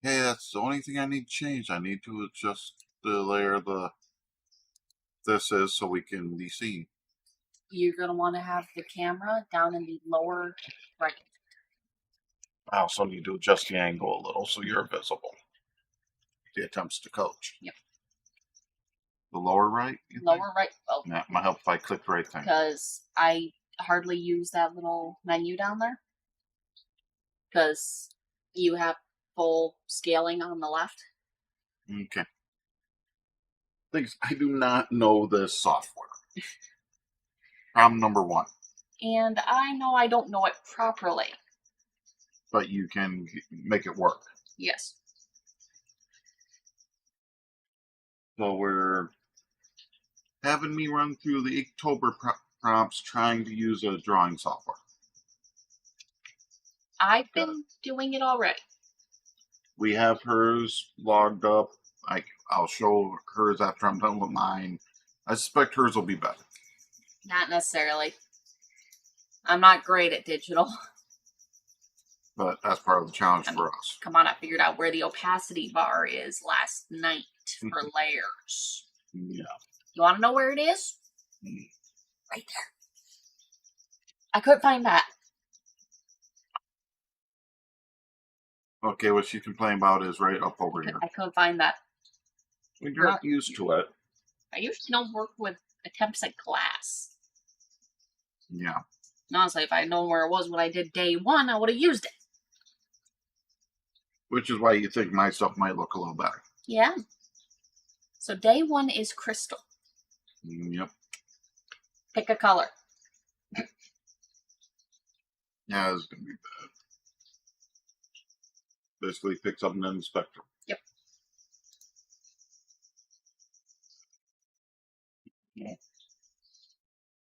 Hey, that's the only thing I need to change. I need to adjust the layer this is so we can be seen. You're going to want to have the camera down in the lower right. I also need to adjust the angle a little so you're visible. The attempts to coach. Yep. The lower right? Lower right. Oh. That might help if I click the right thing. Because I hardly use that little menu down there. Because you have full scaling on the left. Okay. Things I do not know this software. Problem number one. And I know I don't know it properly. But you can make it work. Yes. So we're having me run through the Inktober prompts trying to use a drawing software. I've been doing it already. We have hers logged up. I'll show hers after I'm done with mine. I suspect hers will be better. Not necessarily. I'm not great at digital. But that's part of the challenge for us. Come on, I figured out where the opacity bar is last night for layers. Yeah. You want to know where it is? Right there. I couldn't find that. Okay, what she's complaining about is right up over here. I couldn't find that. You're not used to it. I usually don't work with attempts at glass. Yeah. Honestly, if I had known where it was when I did day one, I would have used it. Which is why you think my stuff might look a little better. Yeah. So day one is crystal. Yep. Pick a color. Yeah, it's gonna be bad. Basically pick something in the spectrum. Yep. Yeah.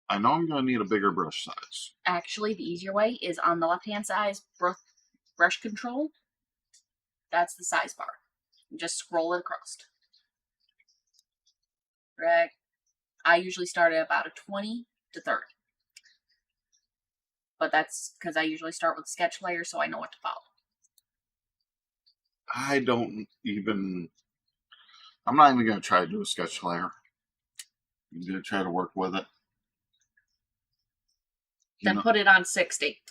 I know I'm gonna need a bigger brush size. Actually, the easier way is on the left-hand side, brush control. That's the size bar. Just scroll it across. Drag. I usually start at about a 20 to 30. But that's because I usually start with sketch layer so I know what to follow. I'm not even gonna try to do a sketch layer. I'm gonna try to work with it. Then put it on 60.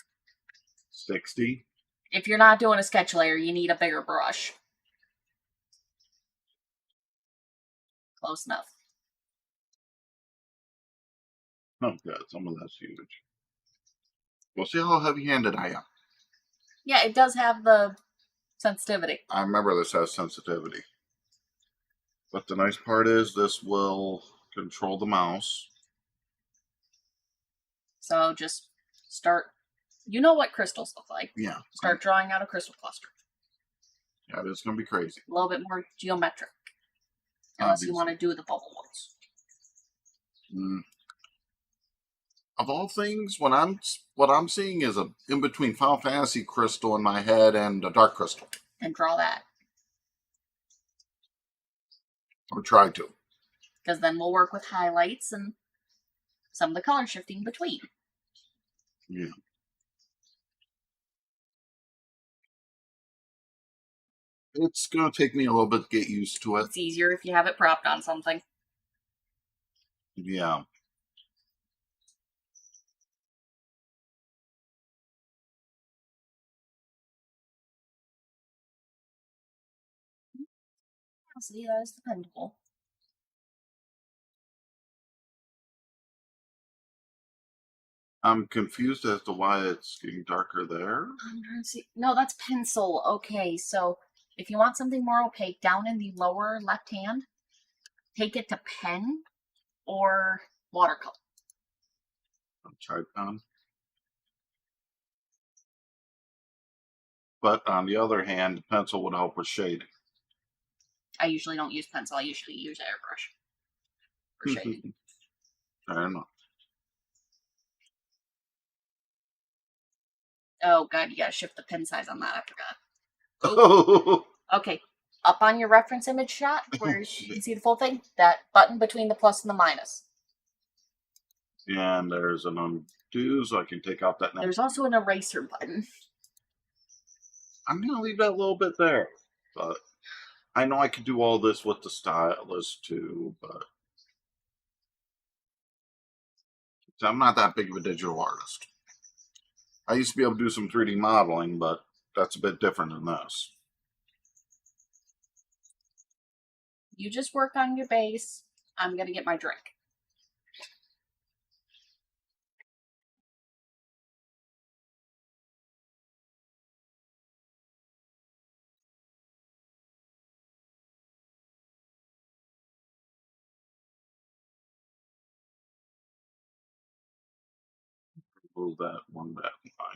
60. If you're not doing a sketch layer, you need a bigger brush. Close enough. Oh god, some of that's huge. We'll see how heavy-handed I am. Yeah, it does have the sensitivity. I remember this has sensitivity. But the nice part is this will control the mouse. So just start. You know what crystals look like. Yeah. Start drawing out a crystal cluster. Yeah, it's going to be crazy. A little bit more geometric. Unless you want to do the bubble ones. Of all things, what I'm seeing is a in between Final Fantasy crystal in my head and a dark crystal. And draw that. Or try to. Because then we'll work with highlights and some of the color shifting between. Yeah. It's going to take me a little bit to get used to it. It's easier if you have it propped on something. Yeah. See, that is dependable. I'm confused as to why it's getting darker there. I'm trying to see. No, that's pencil. Okay, so if you want something more opaque, down in the lower left hand, take it to pen or watercolor. I'll try pen. But on the other hand, the pencil would help with shading. I usually don't use pencil. I usually use airbrush for shading. Fair enough. Oh god, you gotta shift the pen size on that. I forgot. Oh. Okay, up on your reference image shot, where you can see the full thing, that button between the plus and the minus. And there's an undo, so I can take out that. There's also an eraser button. I'm going to leave that a little bit there. But I know I could do all this with the stylus too, but I'm not that big of a digital artist. I used to be able to do some 3D modeling, but that's a bit different than this. You just work on your base. I'm gonna get my drink. Move that one back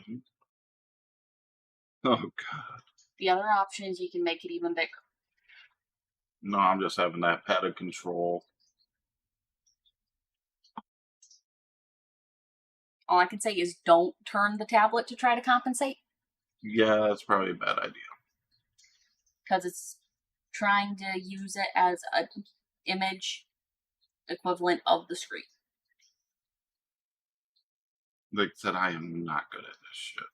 line. Oh god. The other option is you can make it even bigger. No, I'm just having that padded control. All I can say is don't turn the tablet to try to compensate. Yeah, that's probably a bad idea. Because it's trying to use it as an image equivalent of the screen. Like I said, I am not good at this shit.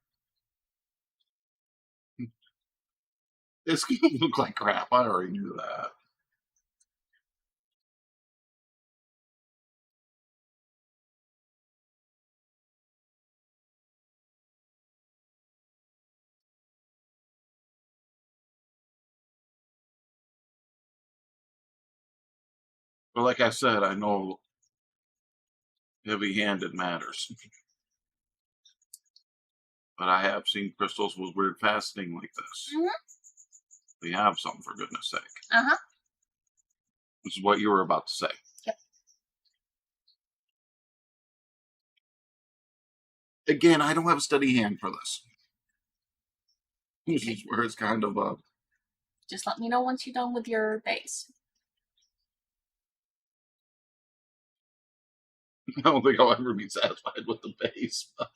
It's gonna look like crap. I already knew that. But like I said, I know heavy-handed matters. But I have seen crystals with weird faceting like this. Mm-hmm. They have something, for goodness sake. Uh-huh. This is what you were about to say. Yep. Again, I don't have a steady hand for this. This Okay. is where it's kind of a... Just let me know once you're done with your base. I don't think I'll ever be satisfied with the base. But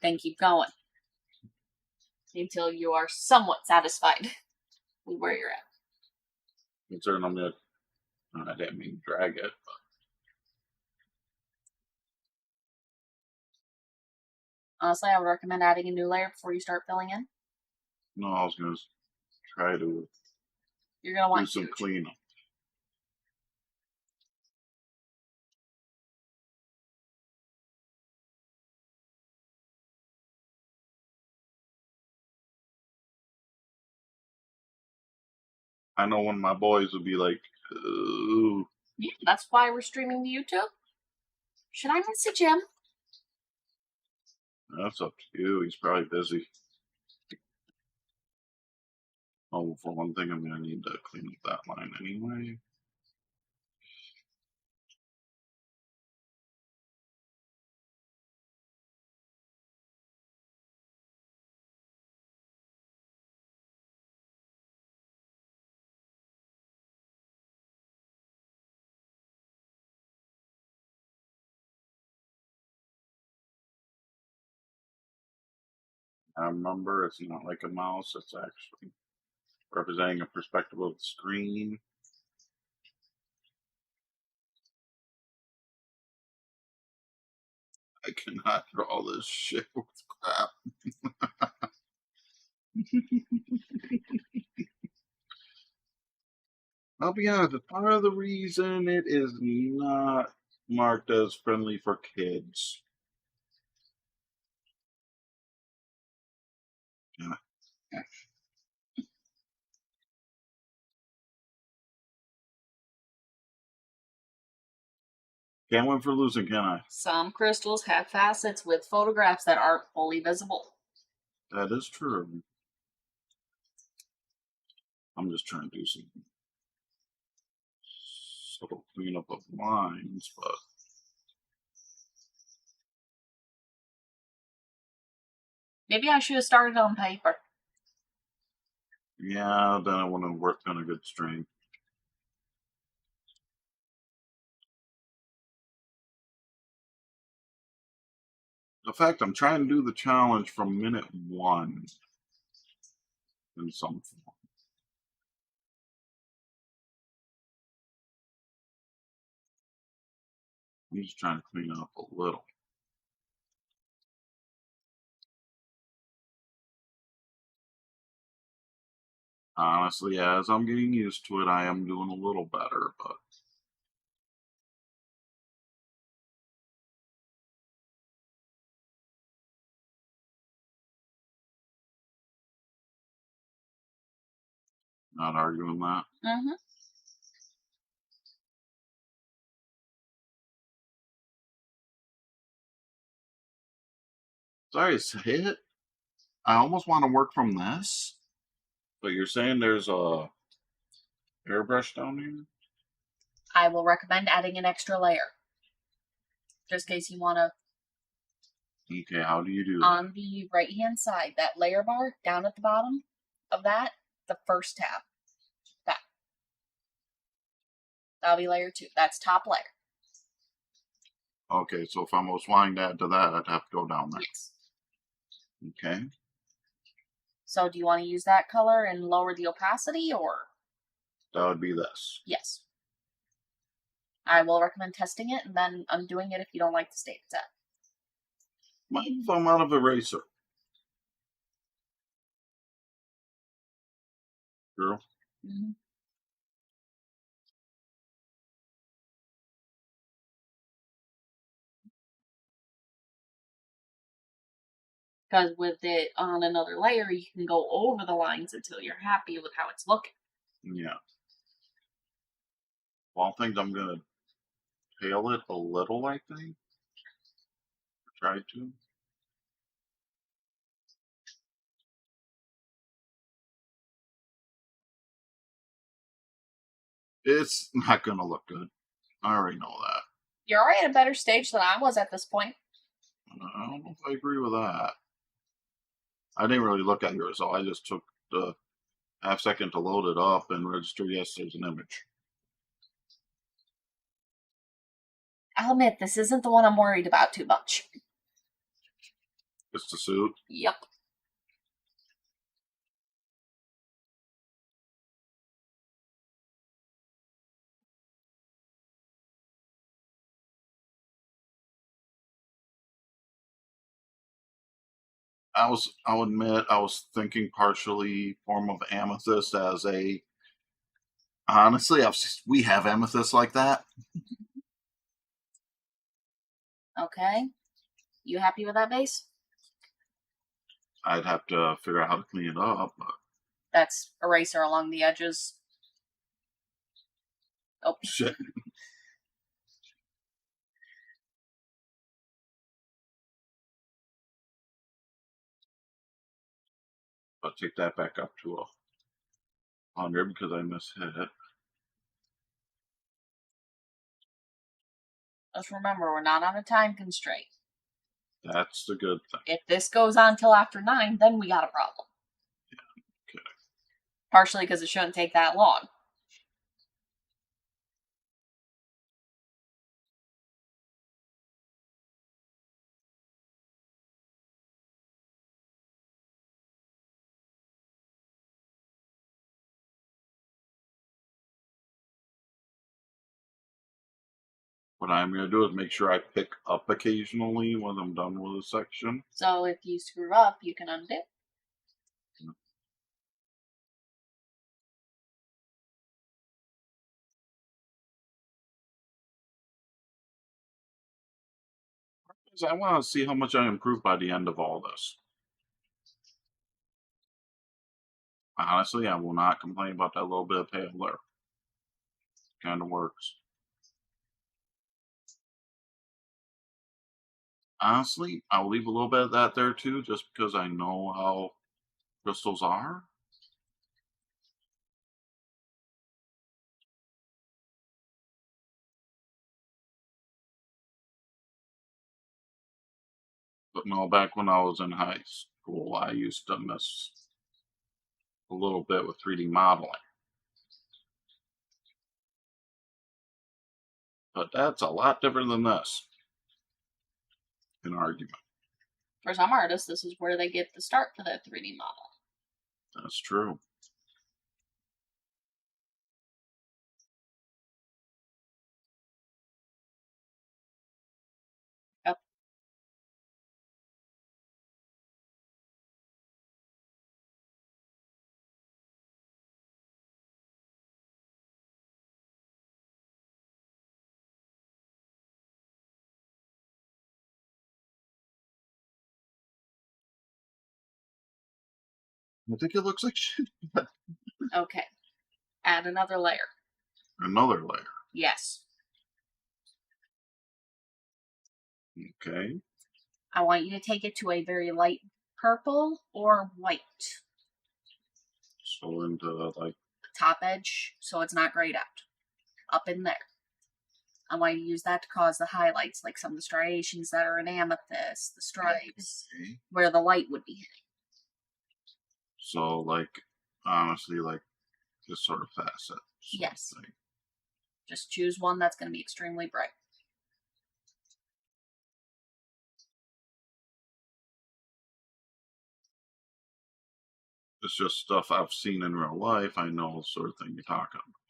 Then keep going. Until you are somewhat satisfied with where you're at. considering I'm gonna... I didn't mean to drag it. Honestly, I would recommend adding a new layer before you start filling in. No, I was going to try to You're going to do want some huge. cleanup. I know one of my boys would be like, ooh. Yeah, that's why we're streaming to YouTube. Should I message him? That's up to you. He's probably busy. Oh, for one thing, I'm going to need to clean up that line anyway. I remember it's not like a mouse, it's actually representing a perspective of the screen. I cannot draw this shit with crap. I'll be honest, part of the reason it is not marked as friendly for kids. Yeah. Can't win for losing, can I? Some crystals have facets with photographs that aren't fully visible. That is true. I'm just trying to do some subtle cleanup of lines, but Maybe I should have started on paper. yeah, then it wouldn't have worked on a good string. In fact, I'm trying to do the challenge from minute 1 in some form. I'm just trying to clean it up a little. Honestly, as I'm getting used to it, I am doing a little better, but not arguing that. Mm-hmm. Sorry to say it. I almost want to work from this, but you're saying there's a airbrush down here? I will recommend adding an extra layer. Just in case you want to. Okay, how do you do that? On the right-hand side, that layer bar down at the bottom of that, the first tab. That. That'll be layer 2. That's top layer. Okay, so if I'm applying that to that, I'd have to go down there. Yes. Okay. So do you want to use that color and lower the opacity, or? That would be this. Yes. I will recommend testing it and then undoing it if you don't like the state it's at. Mind if I'm out of eraser? Girl? Mm-hmm. Because with it on another layer, you can go over the lines until you're happy with how it's looking. Yeah. Well, I think I'm going to pale it a little, I think. Try to. It's not going to look good. I already know that. You're already at a better stage than I was at this point. I don't know if I agree with that. I didn't really look at your result. I just took the half second to load it up and register yes, there's an image. I'll admit, this isn't the one I'm worried about too much. It's the suit. Yep. I'll admit, I was thinking partially form of amethyst as a. Honestly, we have amethyst like that. Okay. You happy with that base? I'd have to figure out how to clean it up, but That's eraser along the edges. Oh, shit. I'll take that back up to 100 because I mishit it. just remember, we're not on a time constraint. That's the good thing. If this goes on till after 9, then we got a problem. Okay. Partially because it shouldn't take that long. What I'm going to do is make sure I pick up occasionally when I'm done with a section. So if you screw up, you can undo. I want to see how much I improve by the end of all this. Honestly, I will not complain about that little bit of pale there. Kind of works. Honestly, I'll leave a little bit of that there too, just because I know how crystals are. But no, back when I was in high school, I used to miss a little bit with 3D modeling. But that's a lot different than this. An argument. For some artists, this is where they get the start for their 3D model. That's true. Yep. I think it looks like shit. Okay. Add another layer. Another layer. Yes. Okay. I want you to take it to a very light purple or white. So into like Top edge, so it's not grayed out. Up in there. I want you to use that to cause the highlights, like some of the striations that are in amethyst, the stripes, okay. where the light would be hitting. So like honestly like this sort of facet. Yes. Thing. Just choose one that's going to be extremely bright. It's just stuff I've seen in real life. I know the sort of thing you're talking about.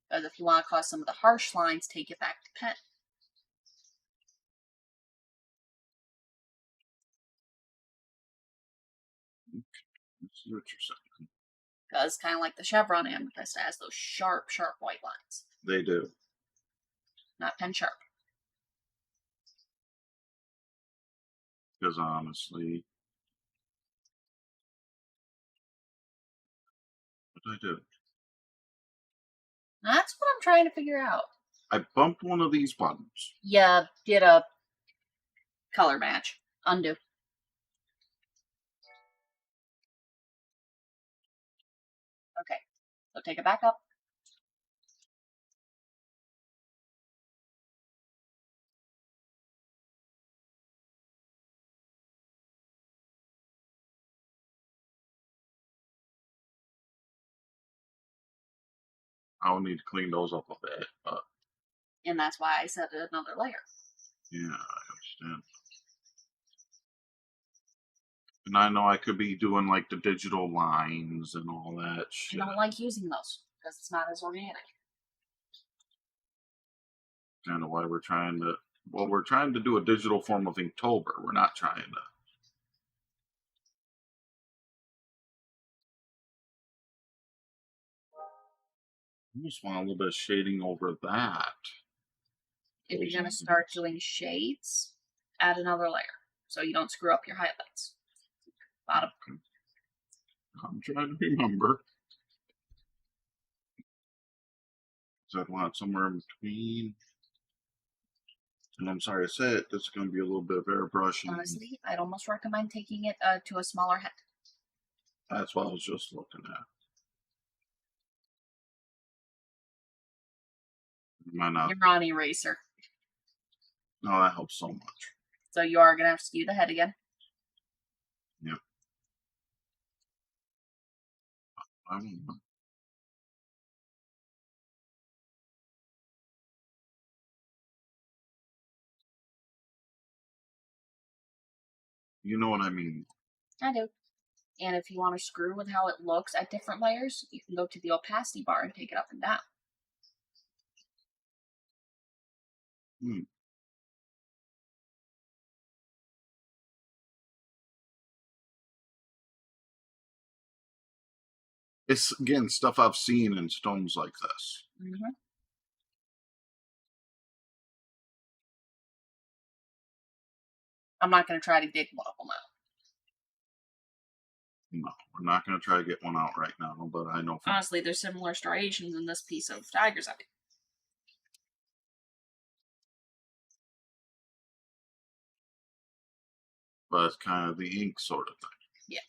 Because if you want to cause some of the harsh lines, take it back to pen. Okay. Let's see what you're saying. Because kind of like the chevron amethyst has those sharp, sharp white lines. They do. Not pen sharp. Because honestly, what did I do? That's what I'm trying to figure out. I bumped one of these buttons. You did a color match. Undo. Okay, so take it back up. I'll need to clean those up a bit, but And that's why I said another layer. yeah, I understand. And I know I could be doing like the digital lines and all that I shit. don't like using those because it's not as organic. Kind of why we're trying to. Well, we're trying to do a digital form of Inktober. We're not trying to. I just want a little bit of shading over that. If you're going to start doing shades, add another layer so you don't screw up your highlights. Bottom. I'm trying to remember. So I'd want somewhere in between. And I'm sorry to say it, this is going to be a little bit of airbrushing. Honestly, I'd almost recommend taking it to a smaller head. That's what I was just looking at. Might not. You're on eraser. No, that helps so much. So you are going to have to skew the head again. Yep. I don't know. You know what I mean. I do. And if you want to screw with how it looks at different layers, you can go to the opacity bar and take it up and down. Hmm. It's, again, stuff I've seen in stones like this. Mm-hmm. I'm not going to try to dig one of them out. No, we're not going to try to get one out right now, but I know. Honestly, there's similar striations in this piece of tiger's eye. But it's kind of the ink sort of thing. Yeah.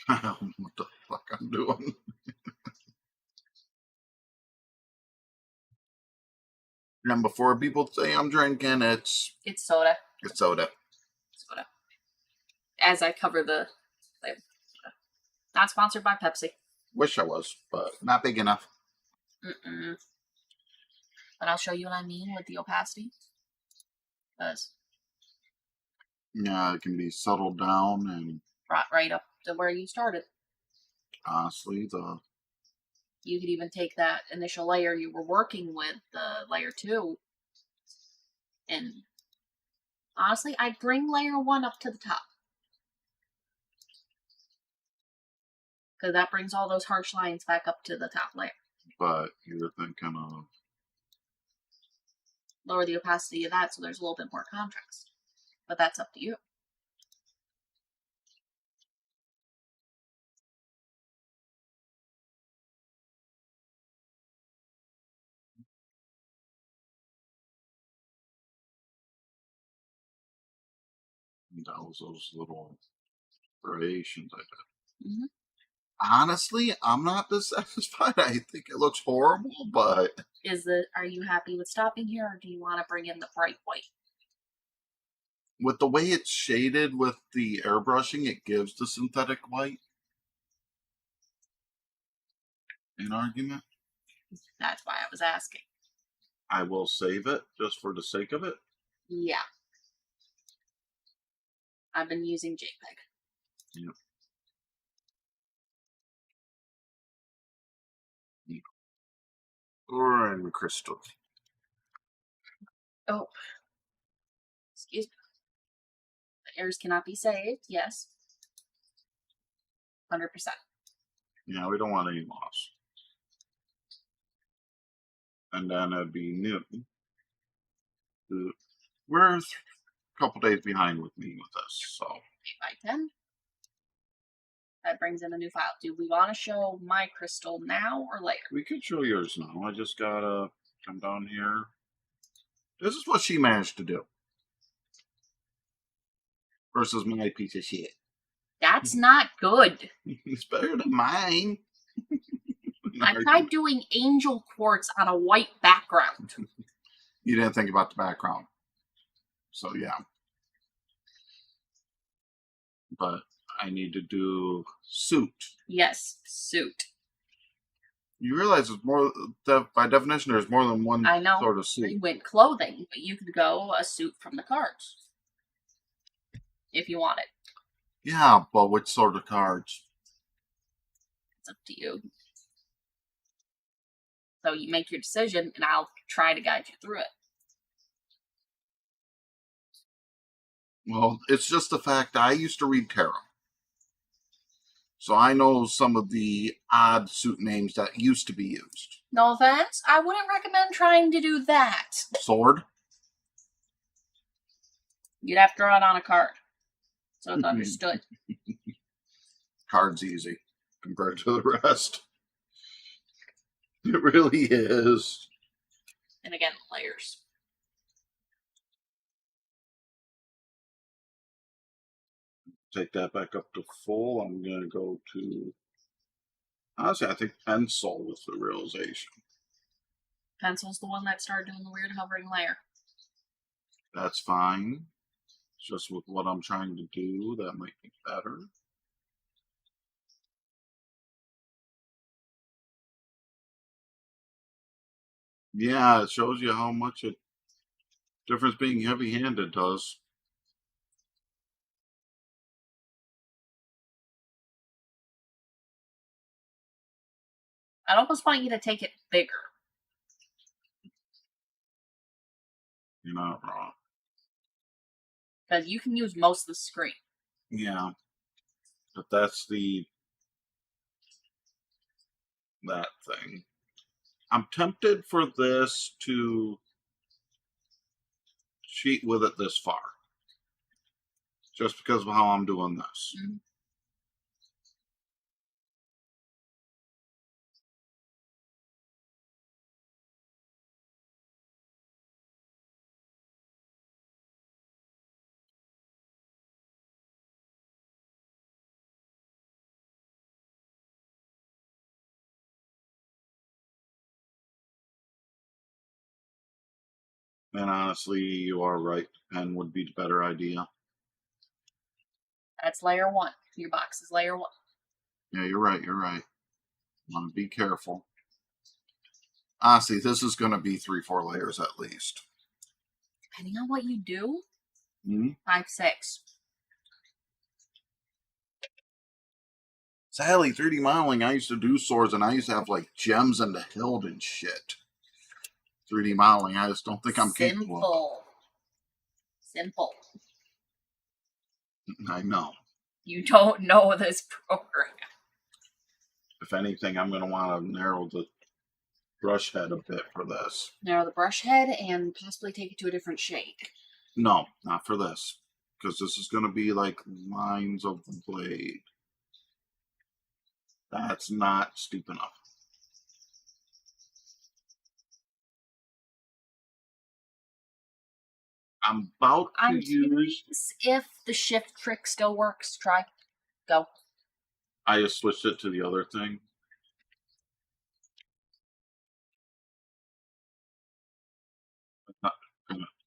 I don't know what the fuck I'm doing. And before people say I'm drinking, it's soda. It's soda. Soda. As I cover the flavor. Not sponsored by Pepsi. Wish I was, but not big enough. Mm-mm. But I'll show you what I mean with the opacity. Because Yeah, it can be settled down, and brought right up to where you started. honestly, You could even take that initial layer you were working with, the layer 2, and honestly, I'd bring layer 1 up to the top. Because that brings all those harsh lines back up to the top layer. but you're thinking of Lower the opacity of that so there's a little bit more contrast. But that's up to you. those little variations I did. Mm-hmm. Honestly, I'm not dissatisfied. I think it looks horrible, but Are you happy with stopping here, or do you want to bring in the bright white? with the way it's shaded with the airbrushing, it gives the synthetic white an argument. That's why I was asking. I will save it just for the sake of it. Yeah. I've been using JPEG. Yep. Or in crystal. Oh. Excuse me. The errors cannot be saved. Yes. 100%. Yeah, we don't want any loss. And then it'd be new. We're a couple days behind with me with this, so. 8x10. That brings in a new file. Do we want to show my crystal now or later? We could show yours now. I just gotta come down here. This is what she managed to do. Versus my piece of shit. That's not good. It's better than mine. I tried doing angel quartz on a white background. You didn't think about the background. So yeah. But I need to do suit. Yes, suit. You realize it's more, by definition, there's more than one I know. sort of suit. I went clothing, but you could go a suit from the cards. If you want it. Yeah, but which sort of cards? It's up to you. So you make your decision, and I'll try to guide you through it. Well, it's just the fact that I used to read tarot. So I know some of the odd suit names that used to be used. No offense, I wouldn't recommend trying to do that. Sword? You'd have to draw it on a card. So it's understood. Card's easy compared to the rest. It really is. And again, layers. Take that back up to full. I'm going to go to, honestly, I think pencil was the realization. Pencil's the one that started doing the weird hovering layer. That's fine. It's just with what I'm trying to do, that might be better. Yeah, it shows you how much a difference being heavy-handed does. I'd almost want you to take it bigger. You're not wrong. Because you can use most of the screen. Yeah. But that's that thing. I'm tempted for this to cheat with it this far. Just because of how I'm doing this. Mm-hmm. And honestly, you are right. Pen would be the better idea. That's layer 1. Your box is layer 1. Yeah, you're right. You're right. Want to be careful. Honestly, this is going to be 3-4 layers at least. Depending on what you do, Mm-hmm. 5-6. Sadly, 3D modeling, I used to do swords and I used to have like gems in the hilt and shit. 3D modeling, I just don't think I'm capable. Simple. I know. You don't know this program. If anything, I'm going to want to narrow the brush head a bit for this. Narrow the brush head and possibly take it to a different shade. No, not for this. Because this is going to be like lines of the blade. That's not steep enough. I'm about to use... if the shift trick still works. Try. Go. I just switched it to the other thing.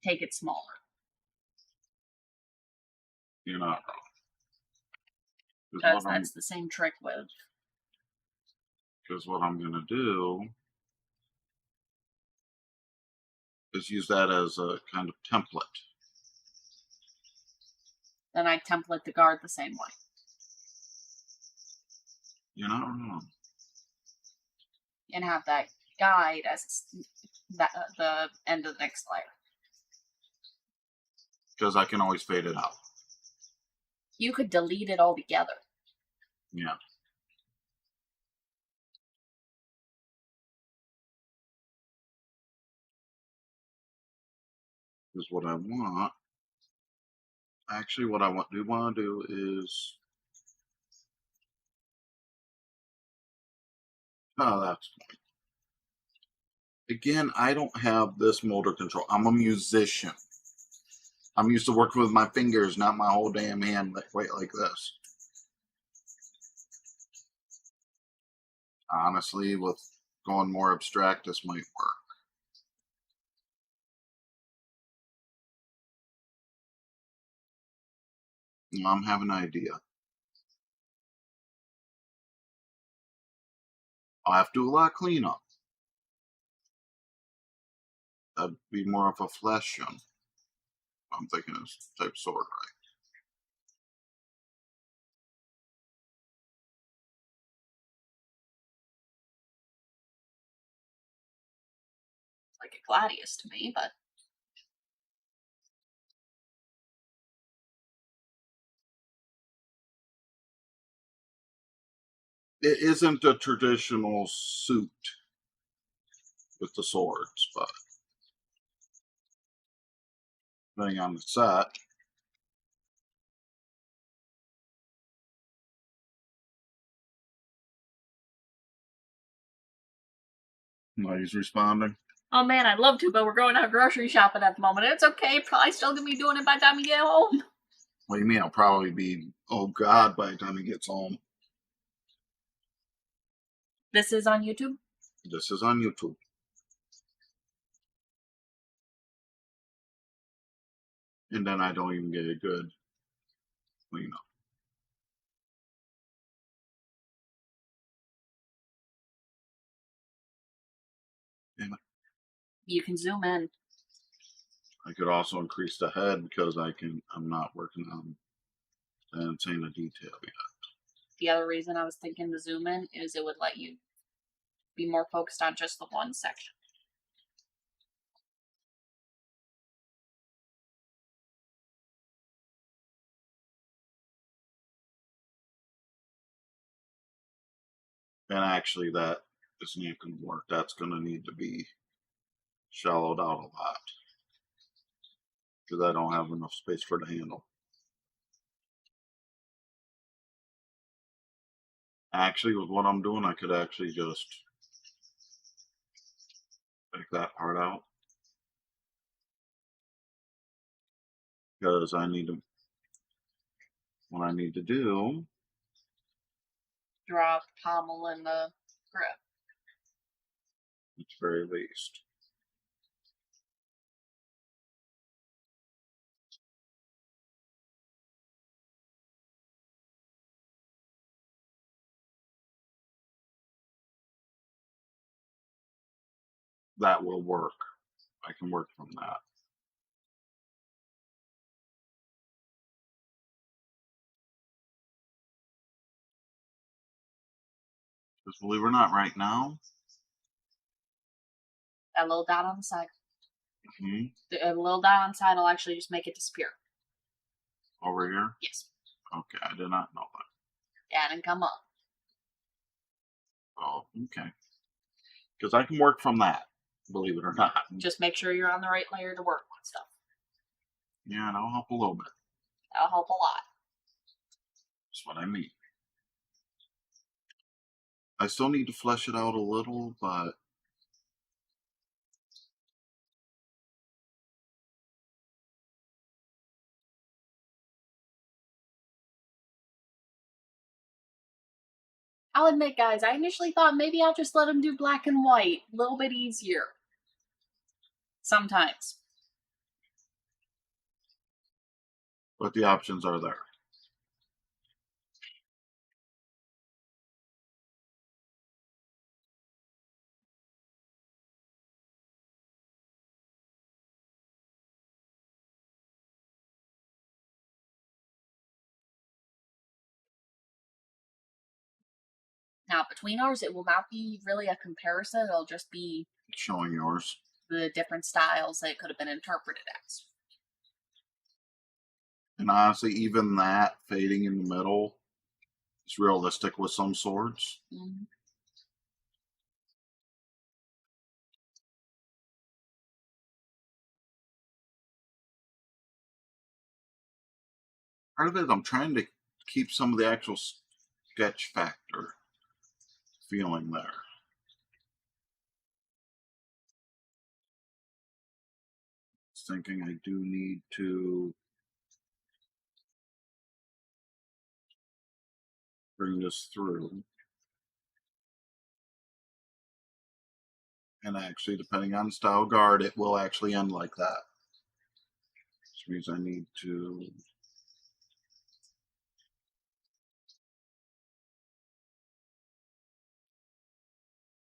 Take it smaller. You're not wrong. Because that's the same trick with. Because what I'm going to do is use that as a kind of template. Then I template the guard the same way. You're not wrong. And have that guide as the end of the next layer. Because I can always fade it out. You could delete it altogether. Yeah. Because what I want, Actually, what I want to do is, oh, that's again. I don't have this motor control. I'm a musician. I'm used to working with my fingers, not my whole damn hand quite like this. Honestly, with going more abstract, this might work. I'm having an idea. I'll have to do a lot of cleanup. That'd be more of a flesh one. I'm thinking this type of sword, right? Like a gladius to me, but It isn't a traditional suit with the swords, but depending on the set. No, he's responding. oh man, I'd love to, but we're going out grocery shopping at the moment. It's okay, probably still gonna be doing it by the time we get home. What do you mean? I'll probably be, oh God, by the time he gets home. This is on YouTube? This is on YouTube. And then I don't even get a good cleanup. And You can zoom in. I could also increase the head because I'm not working on the insane detail yet. The other reason I was thinking to zoom in is it would let you be more focused on just the one section. And actually, that isn't even going to work. That's going to need to be shallowed out a lot because I don't have enough space for the handle. Actually, with what I'm doing, I could actually just take that part out because what I need to do, Draw the pommel and the grip. at the very least. That will work. I can work from that. Because believe it or not, right now, That little dot on the side. hmm, The little dot on the side will actually just make it disappear. over here. Yes. Okay, I did not know that. Yeah, and then come up. Oh, okay. Because I can work from that, believe it or not. Just make sure you're on the right layer to work with stuff. Yeah, that'll help a little bit. That'll help a lot. That's what I mean. I still need to flesh it out a little, but I'll admit, guys, I initially thought maybe I'll just let him do black and white. A little bit easier. Sometimes. the options are there. Now, between ours, it will not be really a comparison. It'll just be Showing yours. the different styles that it could have been interpreted as. And honestly, even that fading in the middle is realistic with some swords. Mm-hmm. part of it, I'm trying to keep some of the actual sketch factor feeling there. Thinking I do need to bring this through. And actually, depending on style guard, it will actually end like that. Which means I need to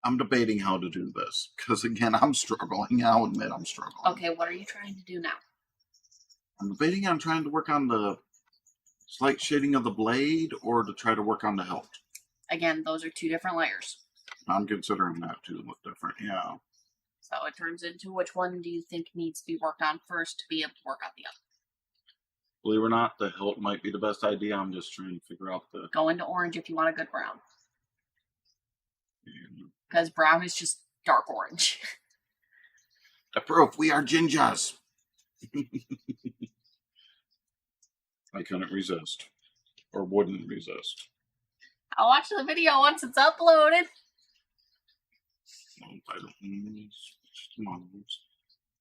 I'm debating how to do this because again, I'm struggling. I'll admit I'm struggling. Okay, what are you trying to do now? I'm debating on trying to work on the slight shading of the blade or to try to work on the hilt. Again, those are two different layers. I'm considering that to look different, yeah. So it turns into which one do you think needs to be worked on first to be able to work on the other? Believe it or not, the hilt might be the best idea. I'm just trying to figure out the... Go into orange if you want a good brown. Because brown is just dark orange. The proof, we are gingers. I couldn't resist. Or wouldn't resist. I'll watch the video once it's uploaded.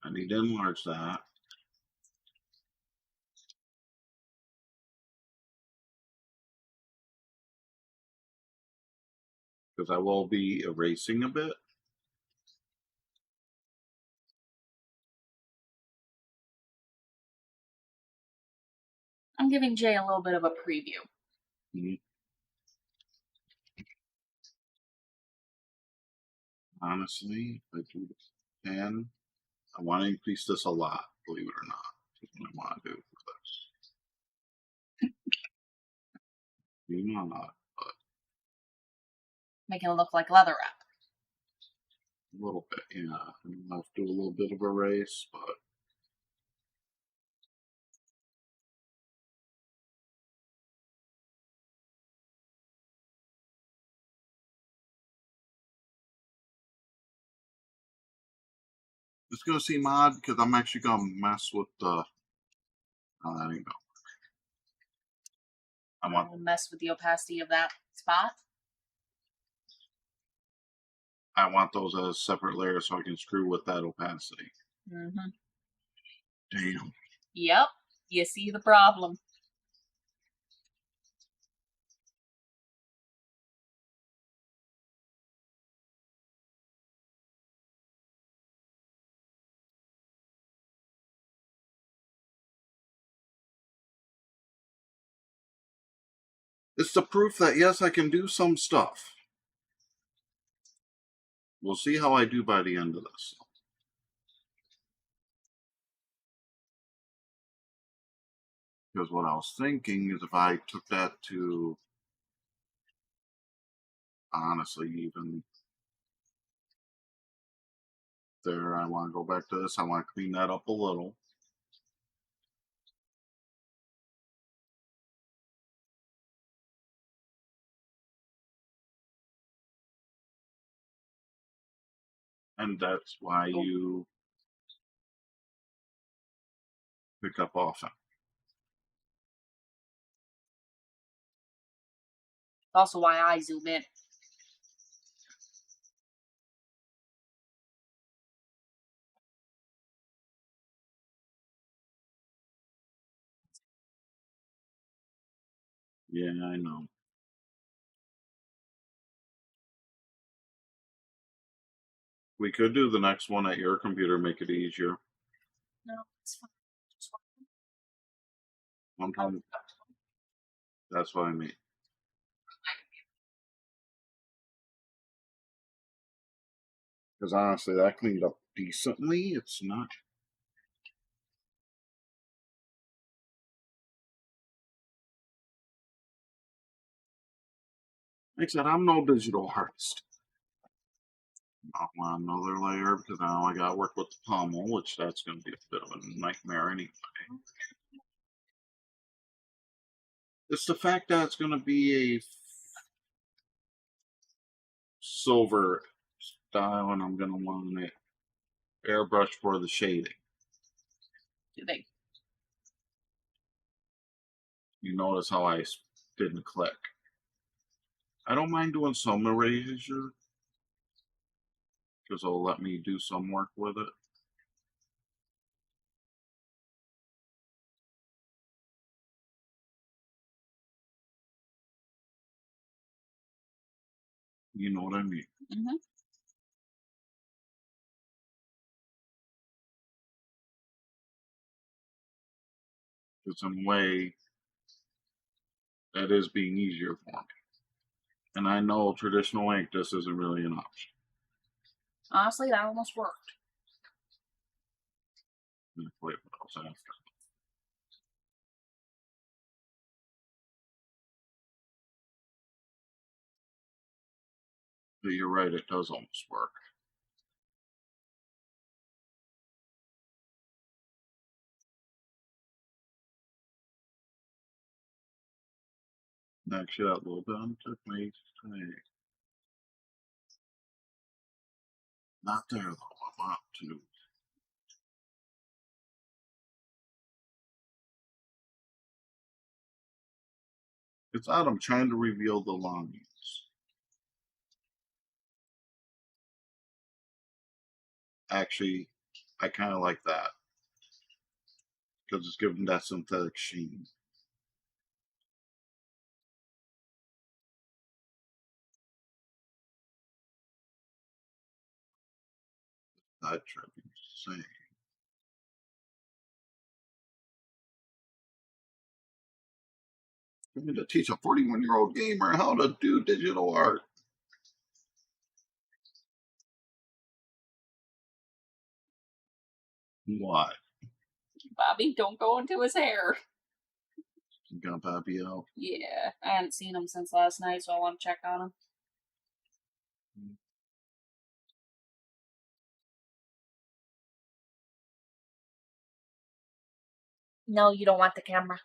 I need to enlarge that. Because I will be erasing a bit. I'm giving Jay a little bit of a preview. Mm-hmm. Honestly, if I do the pen, I want to increase this a lot, believe it or not. That's what I want to do with this. You know not, but Making it look like leather wrap. a little bit, yeah. I'll have to do a little bit of erase, but it's going to seem odd because I'm actually going to mess with the... Oh, that ain't going. I want to mess with the opacity of that spot. I want those as separate layers so I can screw with that opacity. Mm-hmm. Damn. Yep. You see the problem. It's the proof that yes, I can do some stuff. We'll see how I do by the end of this. Because what I was thinking is if I took that to, honestly, even there, I want to go back to this. I want to clean that up a little. And that's why you pick up often. Also why I zoom in. Yeah, I know. We could do the next one at your computer, make it easier. No, it's fine. Sometimes that's what I mean. Because honestly, that cleaned up decently. It's not. Like I said, I'm no digital artist. I want another layer because now I got to work with the pommel, which that's going to be a bit of a nightmare anyway. It's the fact that it's going to be a silver style, and I'm going to want it airbrush for the shading. Too big. You notice how I didn't click. I don't mind doing some erasure because it'll let me do some work with it. You know what I mean? Mm-hmm. It's in a way that is being easier for me. And I know traditional ink, this isn't really an option. Honestly, that almost worked. I'm gonna play with those after. But you're right, it does almost work. Actually, that little bit took me not there though. I want to. It's out. I'm trying to reveal the lines. Actually, I kind of like that because it's giving that synthetic sheen. I'd try to be the same. I'm going to teach a 41-year-old gamer how to do digital art. What? Bobby, don't go into his hair. You gonna Bobby out? Yeah, I hadn't seen him since last night, so I want to check on him. No, you don't want the camera.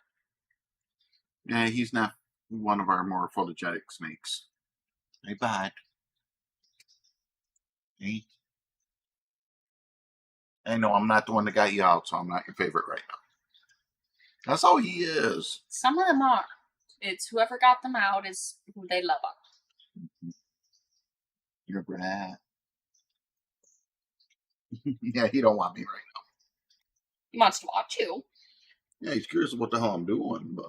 Yeah, he's not one of our more photogenic snakes. Hey, bud. Hey. I know I'm not the one that got you out, so I'm not your favorite right now. That's all he is. Some of them are. It's whoever got them out is who they love. You're a brat. Yeah, he don't want me right now. He wants to watch you. Yeah, he's curious what the hell I'm doing, but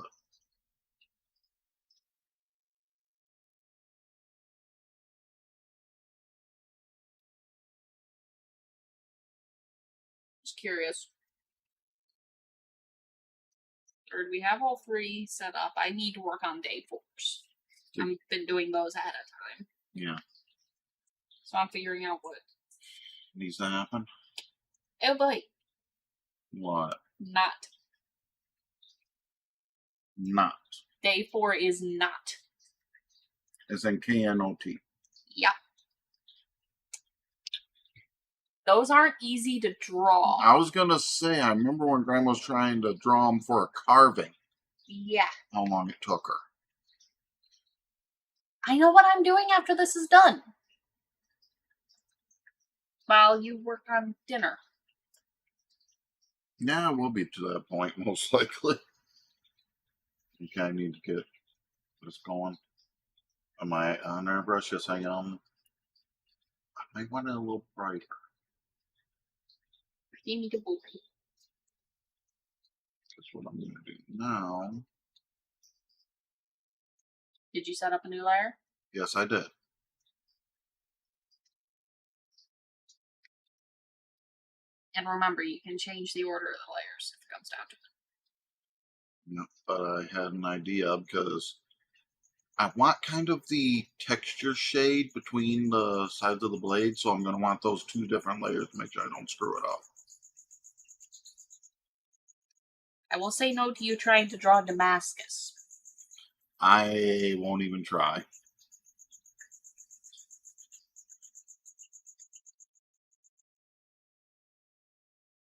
Just curious. Third, we have all three set up. I need to work on day fours. I've been doing those ahead of time. yeah, So I'm figuring out what needs to happen. oh boy. What? Not. Not. Day 4 is not. As in KNOT. Yeah. Those aren't easy to draw. I was gonna say, I remember when Grandma was trying to draw them for a carving. Yeah. How long it took her. I know what I'm doing after this is done. While you work on dinner. Yeah, we'll be to that point most likely. Okay, I need to get this going. Am I on airbrush? Yes, I am. I want it a little brighter. Give me the book. That's what I'm gonna do now. Did you set up a new layer? Yes, I did. And remember, you can change the order of the layers if it comes down to it. Yep, but I had an idea because I want kind of the texture shade between the sides of the blade, so I'm going to want those two different layers to make sure I don't screw it up. I will say no to you trying to draw Damascus. I won't even try.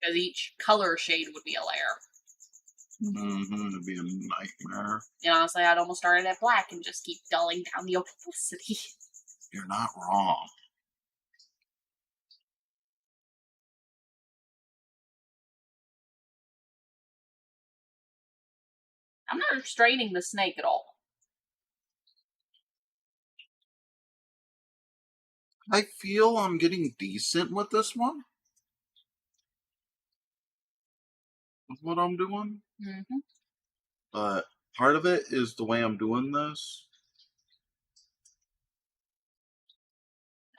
Because each color shade would be a layer. It'd be a nightmare. And honestly, I'd almost start it at black and just keep dulling down the opacity. You're not wrong. I'm not restraining the snake at all. I feel I'm getting decent with this one. With what I'm doing. Mm-hmm. But part of it is the way I'm doing this.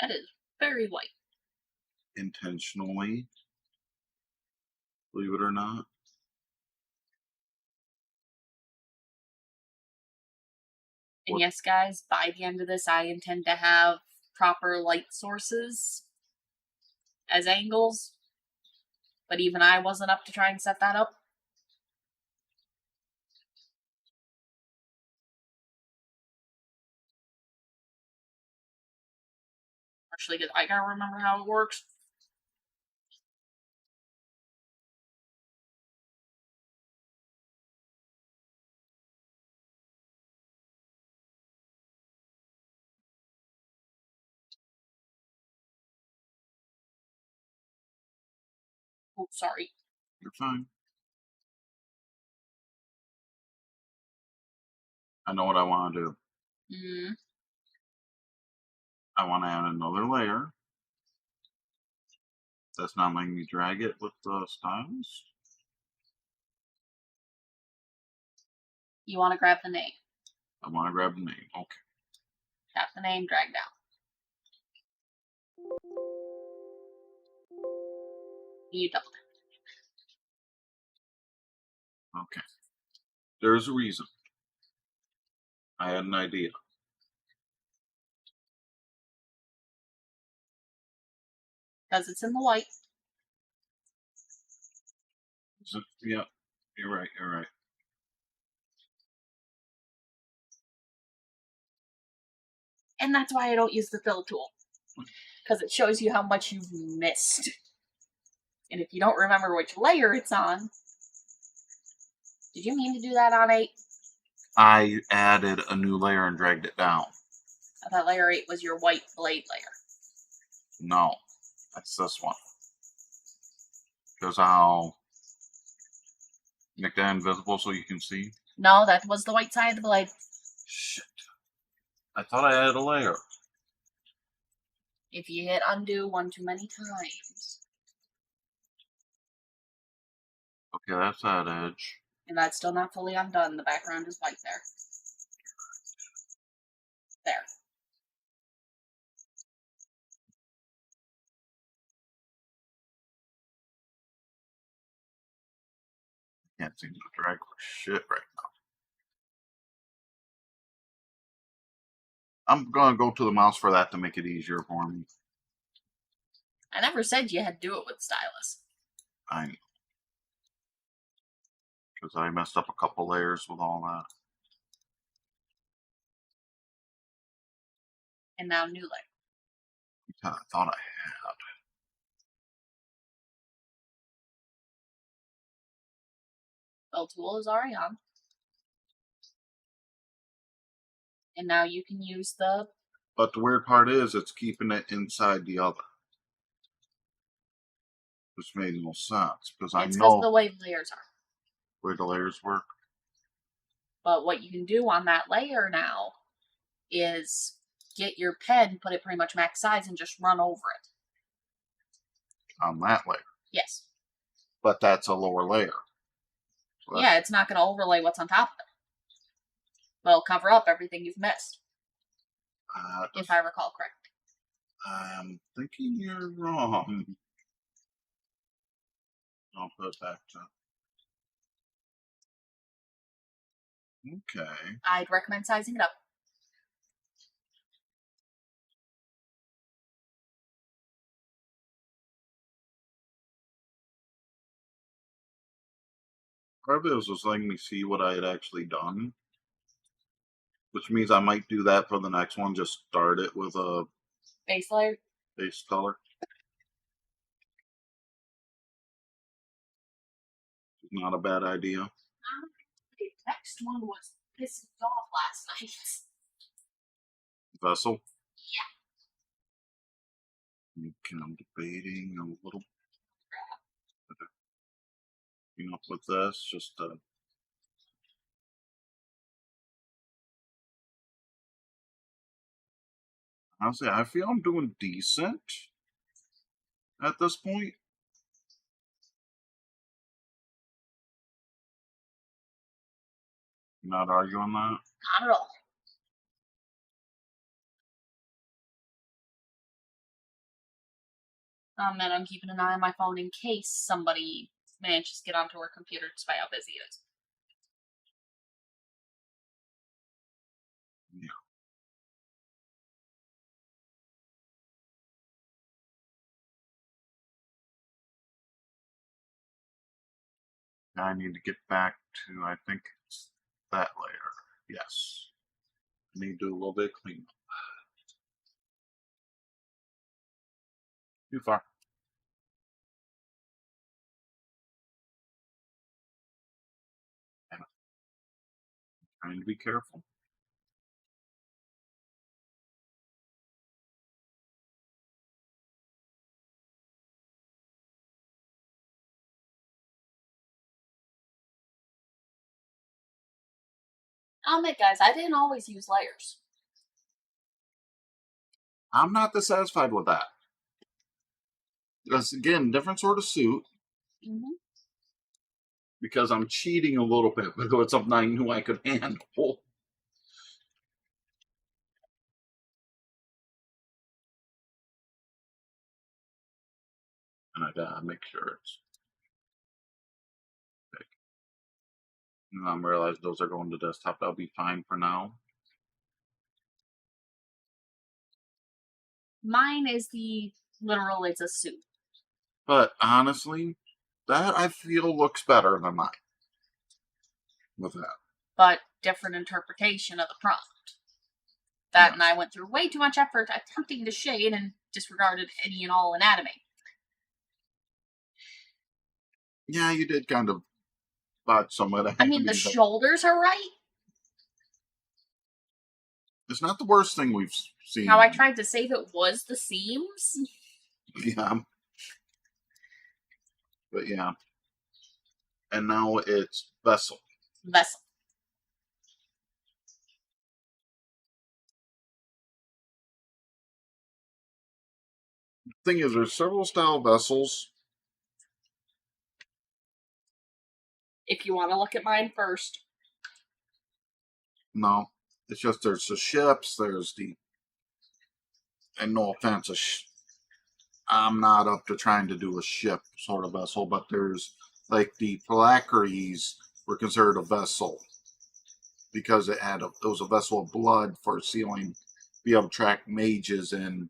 That is very white. Intentionally. Believe it or not. And yes, guys, by the end of this, I intend to have proper light sources as angles. But even I wasn't up to try and set that up. Actually, I gotta remember how it works. Oh, sorry. You're fine. I know what I want to do. Mm. I want to add another layer. That's not making me drag it with the stylus. You want to grab the name. I want to grab the name. Okay. Tap the name, drag down. You double tap. Okay. There's a reason. I had an idea. Because it's in the white. Yeah, you're right. You're right. And that's why I don't use the fill tool. Because it shows you how much you've missed. And if you don't remember which layer it's on, did you mean to do that on 8? I added a new layer and dragged it down. I thought layer 8 was your white blade layer. No, that's this one. Because I'll make that invisible so you can see. No, that was the white side of the blade. Shit. I thought I added a layer. If you hit undo one too many times. Okay, that's that edge. And that's still not fully undone. The background is white there. There. Can't seem to drag for shit right now. I'm gonna go to the mouse for that to make it easier for me. I never said you had to do it with stylus. I know. Because I messed up a couple layers with all that. And now new layer. I thought I had. Fill tool is already on. And now you can use the... But the weird part is it's keeping it inside the other. Which made no sense. Because I It's because know the way the layers are. where the layers work. But what you can do on that layer now is get your pen, put it pretty much max size, and just run over it. On that layer. Yes. But that's a lower layer. So Yeah, it's not going to overlay what's on top of it. But it'll cover up everything you've missed. If I recall correctly. I'm thinking you're wrong. I'll put it back to. Okay. I'd recommend sizing it up. Part of it was just letting me see what I had actually done. Which means I might do that for the next one. Just start it with a Base layer. base color. Not a bad idea. The next one was pissing me off last night. Vessel. Yeah. Okay, I'm debating a little. Up with this, just Honestly, I feel I'm doing decent at this point. Not arguing that. Not at all. And I'm keeping an eye on my phone in case somebody manages to get onto her computer despite how busy it is. Yeah. I need to get back to, I think it's that layer. Yes. I need to do a little bit of cleanup. Too far. I'm trying to be careful. I'll admit, guys, I didn't always use layers. I'm not dissatisfied with that. Because again, different sort of suit. Mm-hmm. Because I'm cheating a little bit, but it's something I knew I could handle. And I gotta make sure it's big. And I realize those are going to desktop. That'll be fine for now. Mine is the literal, it's a suit. But honestly, that I feel looks better than mine. With that. But different interpretation of the prompt. That Yeah. and I went through way too much effort attempting to shade and disregarded any and all anatomy. Yeah, you did kind of botch some of that. I mean, the shoulders are right. It's not the worst thing we've seen. How I tried to save it was the seams. Yeah. But yeah. And now it's vessel. Vessel. Thing is, there's several style vessels. If you want to look at mine first. No. It's just there's the ships, there's the, and no offense, I'm not up to trying to do a ship sort of vessel, but there's like the Phylacteries were considered a vessel because it was a vessel of blood for sealing, be able to track mages in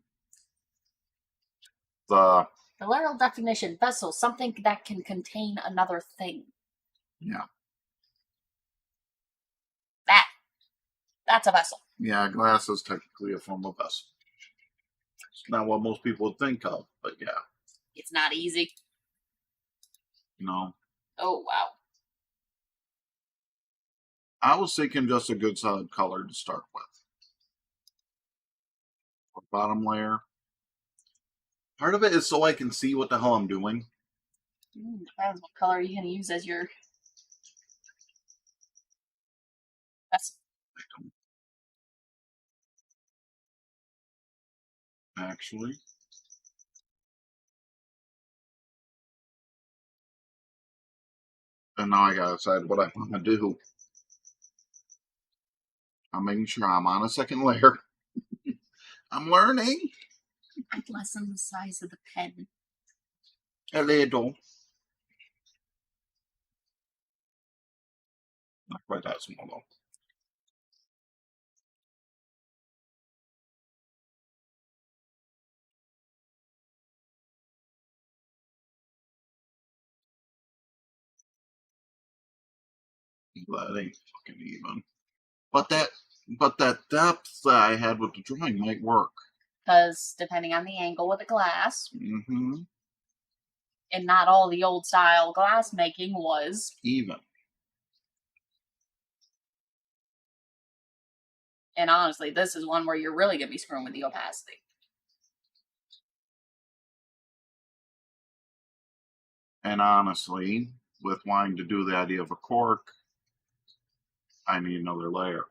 the literal definition: vessel, something that can contain another thing. Yeah. That's a vessel. Yeah, glass is technically a form of vessel. It's not what most people would think of, but yeah. It's not easy. No. Oh, wow. I was thinking just a good solid color to start with. For bottom layer. Part of it is so I can see what the hell I'm doing. Depends what color you're going to use as your vessel. Actually. And now I gotta decide what I want to do. I'm making sure I'm on a second layer. I'm learning. I'd lessen the size of the pen. A little. Not quite that small though. That ain't fucking even. But that depth that I had with the drawing might work. Because depending on the angle with the glass, Mm-hmm. and not all the old style glass making was even. And honestly, this is one where you're really going to be screwing with the opacity. And honestly, with wanting to do the idea of a cork, I need another layer.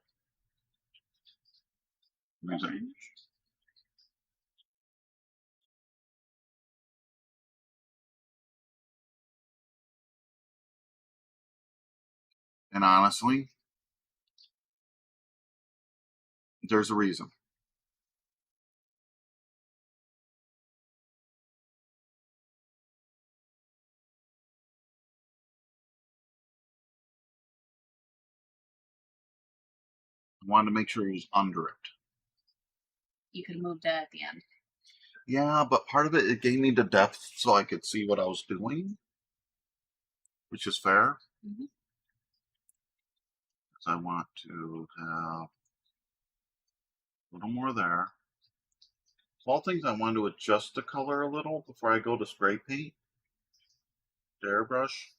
Okay. And honestly, there's a reason. I wanted to make sure it was under it. You could have moved that at the end. Yeah, but part of it gave me the depth so I could see what I was doing, which is fair. Mm-hmm. Because I want to have a little more there. All things I want to adjust the color a little before I go to spray paint, the airbrush.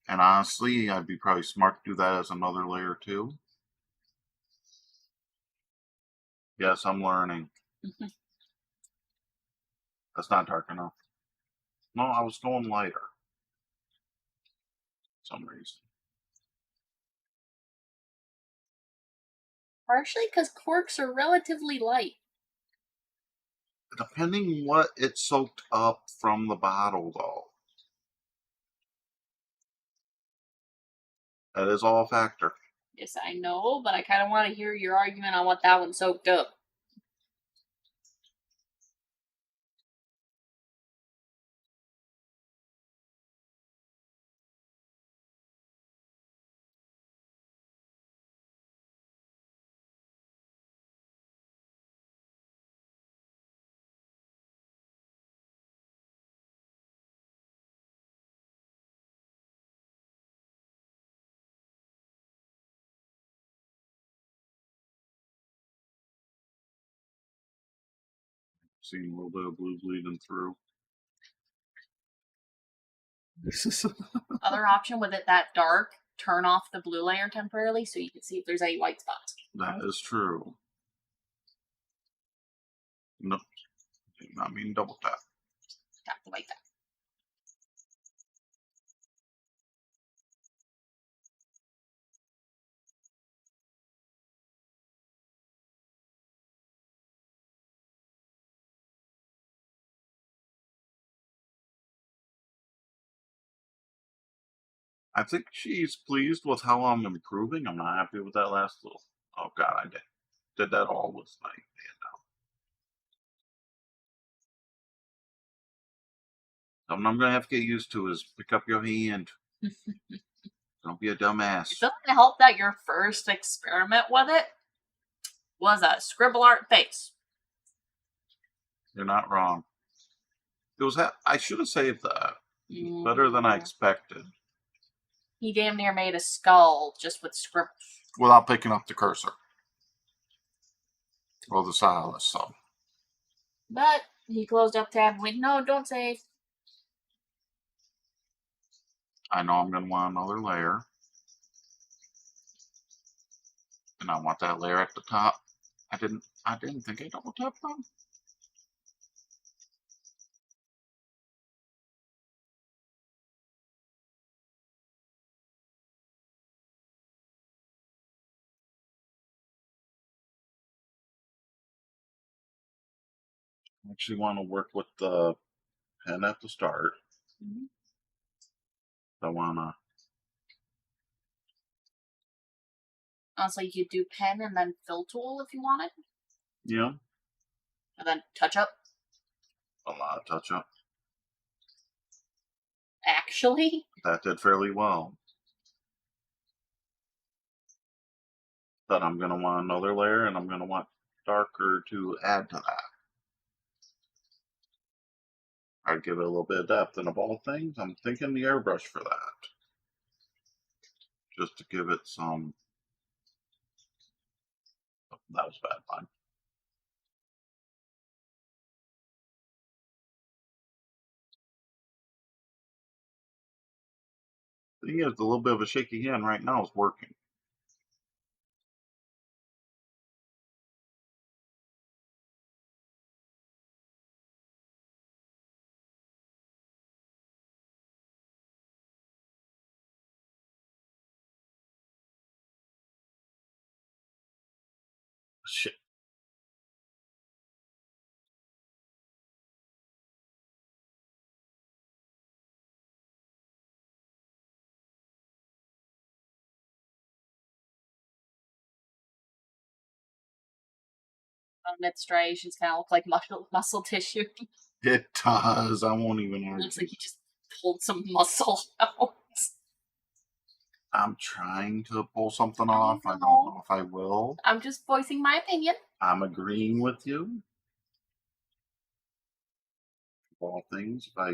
And honestly, I'd be probably smart to do that as another layer too. Yes, I'm learning. Mm-hmm. That's not dark enough. No, I was going lighter. For some reason. Partially because corks are relatively light. Depending what it soaked up from the bottle, though. That is all a factor. Yes, I know, but I kind of want to hear your argument on what that one soaked up. Seeing a little bit of blue bleeding through. Other option with it that dark, turn off the blue layer temporarily so you can see if there's any white spots. That is true. No, I mean double tap. Tap the white tap. I think she's pleased with how I'm improving. I'm not happy with that last little. Oh God, I did that all with my hand out. Something I'm gonna have to get used to is pick up your hand. Don't be a dumbass. It doesn't help that your first experiment with it was a scribble art face. You're not wrong. It was I should have saved that. Better than I expected. He damn near made a skull just with scribbles. Without picking up the cursor. Or the stylus, so. But he closed up tab with no, don't save. I know I'm gonna want another layer. And I want that layer at the top. I didn't think I double tapped them. I actually want to work with the pen at the start. Mm-hmm. I wanna. Also, you could do pen and then fill tool if you wanted. Yeah. And then touch up. A lot of touch up. Actually. That did fairly well. But I'm gonna want another layer, and I'm gonna want darker to add to that. I'd give it a little bit of depth, and of all things, I'm thinking the airbrush for that. Just to give it some. Oh, that was bad. Fine. The thing is, a little bit of a shaky hand right now is working. Shit. Its striations kind of look like muscle tissue. It does. I won't even argue. Looks like you just pulled some muscle out. I'm trying to pull something off. I don't know if I will. I'm just voicing my opinion. I'm agreeing with you. Of all things, I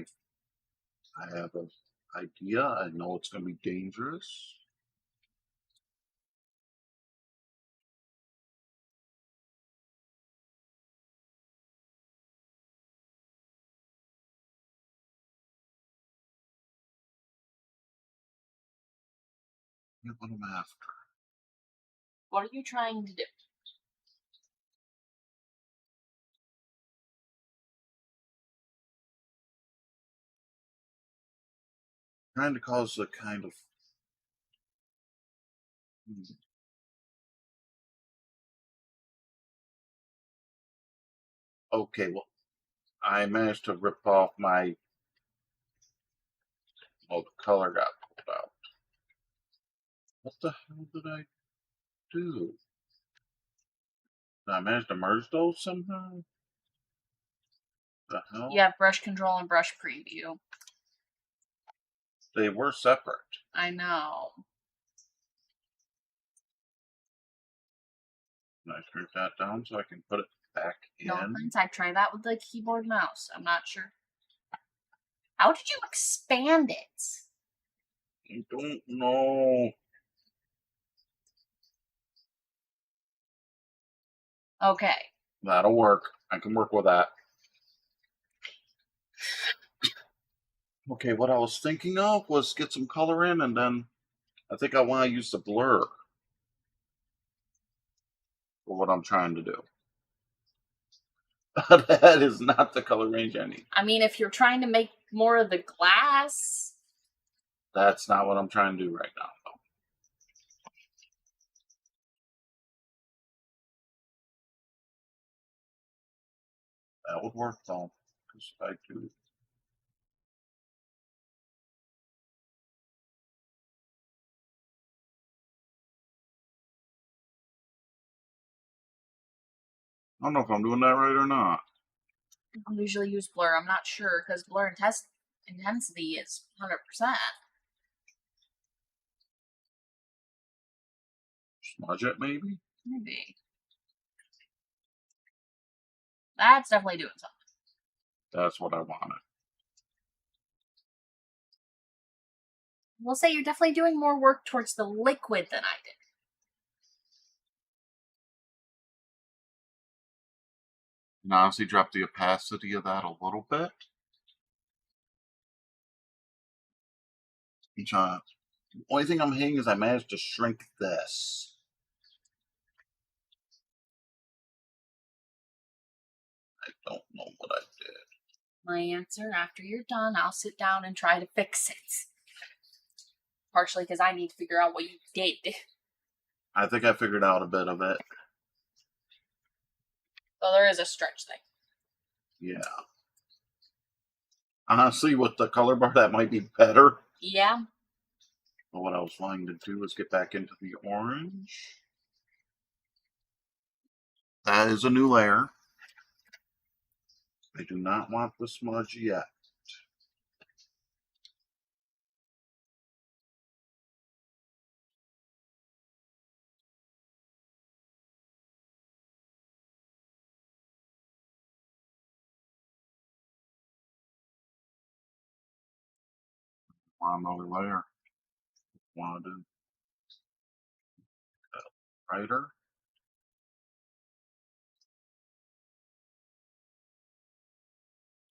have an idea. I know it's going to be dangerous. What am I after? What are you trying to do? Trying to cause a kind of okay, well, I managed to rip off my, well, the color got pulled out. What the hell did I do? Did I manage to merge those somehow? The hell? You have brush control and brush preview. They were separate. I know. Can I scrape that down so I can put it back No in? offense, I tried that with the keyboard mouse. I'm not sure. How did you expand it? I don't know. Okay. That'll work. I can work with that. Okay, what I was thinking of was get some color in, and then I think I want to use the blur for what I'm trying to do. That is not the color range I need. I mean, if you're trying to make more of the glass. That's not what I'm trying to do right now, though. That would work, though, because I do. I don't know if I'm doing that right or not. I usually use blur. I'm not sure because blur intensity is 100%. Smudge it, maybe? Maybe. That's definitely doing something. That's what I wanted. We'll say you're definitely doing more work towards the liquid than I did. And honestly, drop the opacity of that a little bit. The only thing I'm hitting is I managed to shrink this. I don't know what I did. My answer, after you're done, I'll sit down and try to fix it. Partially because I need to figure out what you did. I think I figured out a bit of it. So there is a stretch thing. Yeah. Honestly, with the color bar, that might be better. Yeah. But what I was wanting to do is get back into the orange. That is a new layer. I do not want the smudge yet. Want another layer. Want to do brighter.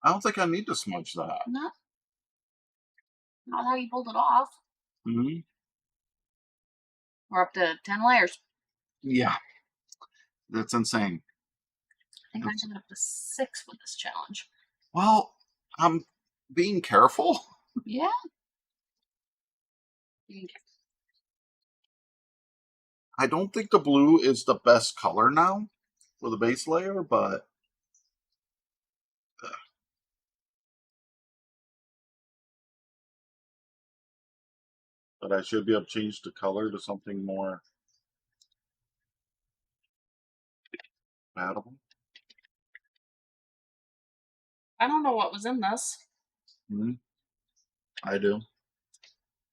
I don't think I need to smudge that. No. Not how you pulled it off. Mm-hmm. We're up to 10 layers. Yeah. That's insane. I think I got up to 6 with this challenge. Well, I'm being careful. Yeah. I don't think the blue is the best color now for the base layer, but I should be able to change the color to something more. Compatible? I don't know what was in this. Hmm. I do.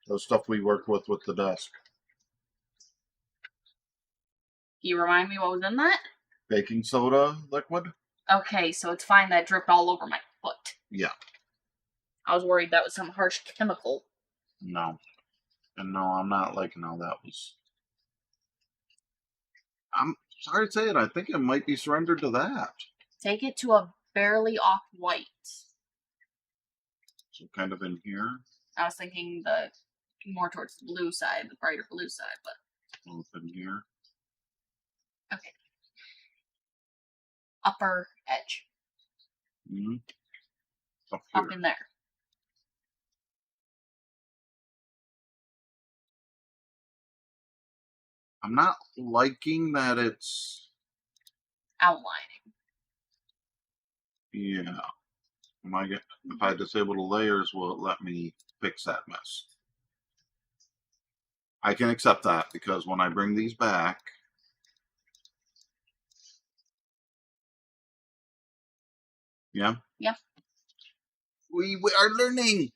The stuff we worked with the desk. Can you remind me what was in that? Baking soda liquid? Okay, so it's fine that dripped all over my foot. Yeah. I was worried that was some harsh chemical. No. And no, I'm not liking how that was. I'm sorry to say it, I think it might be surrendered to that. Take it to a barely off-white. So kind of in here. I was thinking the more towards the blue side, the brighter blue side, but Up in here. okay. Upper edge. Hmm. Up here. Up in there. I'm not liking that it's Outlining. yeah. If I disable the layers, will it let me fix that mess? I can accept that because when I bring these back, yeah, Yeah. we are learning.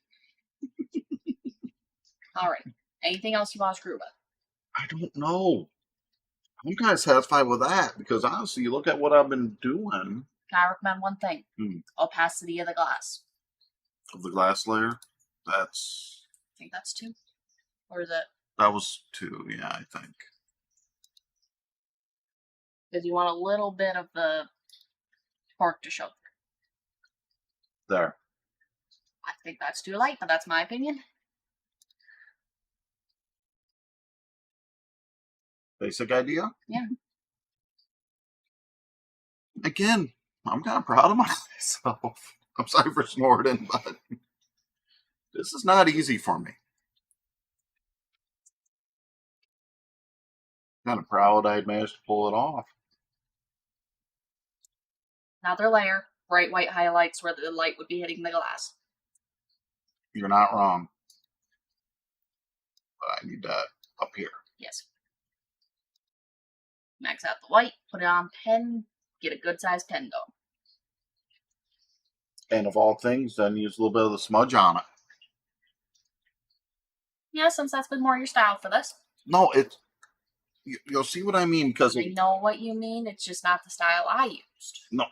All right. Anything else you want to screw with? I don't know. I'm kind of satisfied with that because honestly, you look at what I've been doing. Can I recommend one thing? Hmm. Opacity of the glass. Of the glass layer. That's. I think that's 2. Or is it? That was 2, yeah, I think. Because you want a little bit of the cork to show. There. I think that's too light, but that's my opinion. Basic idea? Yeah. Again, I'm kind of proud of myself. I'm sorry for snorting, but this is not easy for me. Kind of proud I'd managed to pull it off. Another layer, bright white highlights where the light would be hitting the glass. You're not wrong. But I need that up here. Yes. Max out the white, put it on pen, get a good sized pen going. And of all things, then use a little bit of the smudge on it. Yeah, since that's been more your style for this. No, it's you'll see what I mean because I know what you mean, it's just not the style I used. No.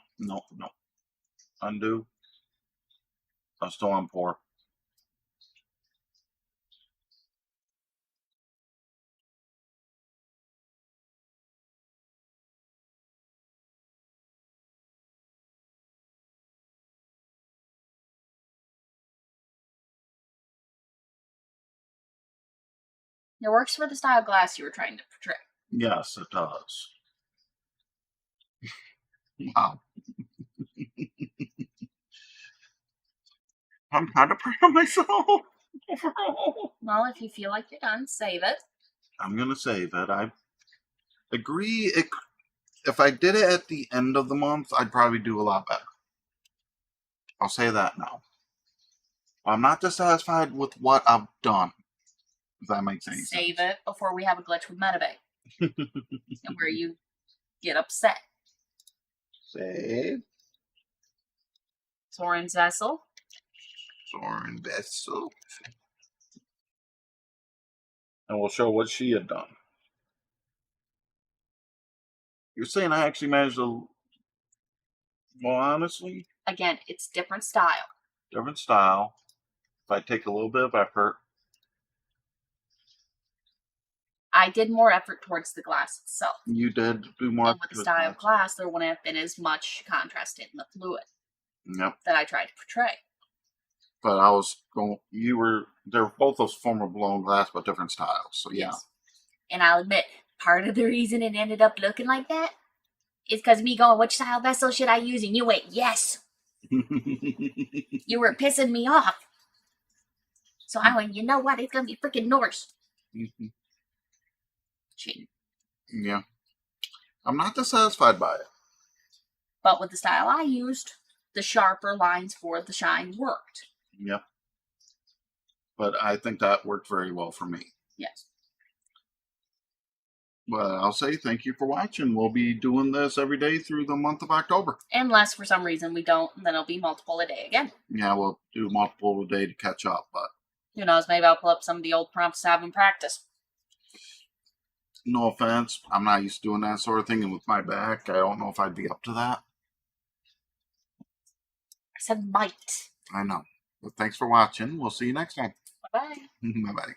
Undo. I'm still on pour. It works for the style of glass you were trying to portray. Yes, it does. Wow. I'm kind of proud of myself. Well, if you feel like you're done, save it. I'm going to save it. I agree. If I did it at the end of the month, I'd probably do a lot better. I'll say that now. I'm not dissatisfied with what I've done. If that makes any sense. Save it before we have a glitch with Metabay. And where you get upset. Save. Soren's vessel. Soren Vessel. And we'll show what she had done. You're saying I actually managed to... Well, honestly... Again, it's different style. Different style. If I take a little bit of effort... I did more effort towards the glass itself. You did do more... And with the style of glass, there wouldn't have been as much contrast in the fluid. Yep. That I tried to portray. But I was going... They're both those form of blown glass, but different styles. So, yeah. Yes. And I'll admit, part of the reason it ended up looking like that is because me going, which style vessel should I use? And you went, yes. You were pissing me off. So I went, you know what? It's going to be freaking Norse. Cheating. Yeah. I'm not dissatisfied by it. But with the style I used, the sharper lines for the shine worked. Yep. But I think that worked very well for me. Yes. But I'll say thank you for watching. We'll be doing this every day through the month of October. Unless for some reason we don't, then it'll be multiple a day again. Yeah, we'll do multiple a day to catch up, but who knows, maybe I'll pull up some of the old prompts to have in practice. no offense, I'm not used to doing that sort of thing, and with my back, I don't know if I'd be up to that. I said might. I know. But thanks for watching. We'll see you next time. Bye-bye. Bye-bye.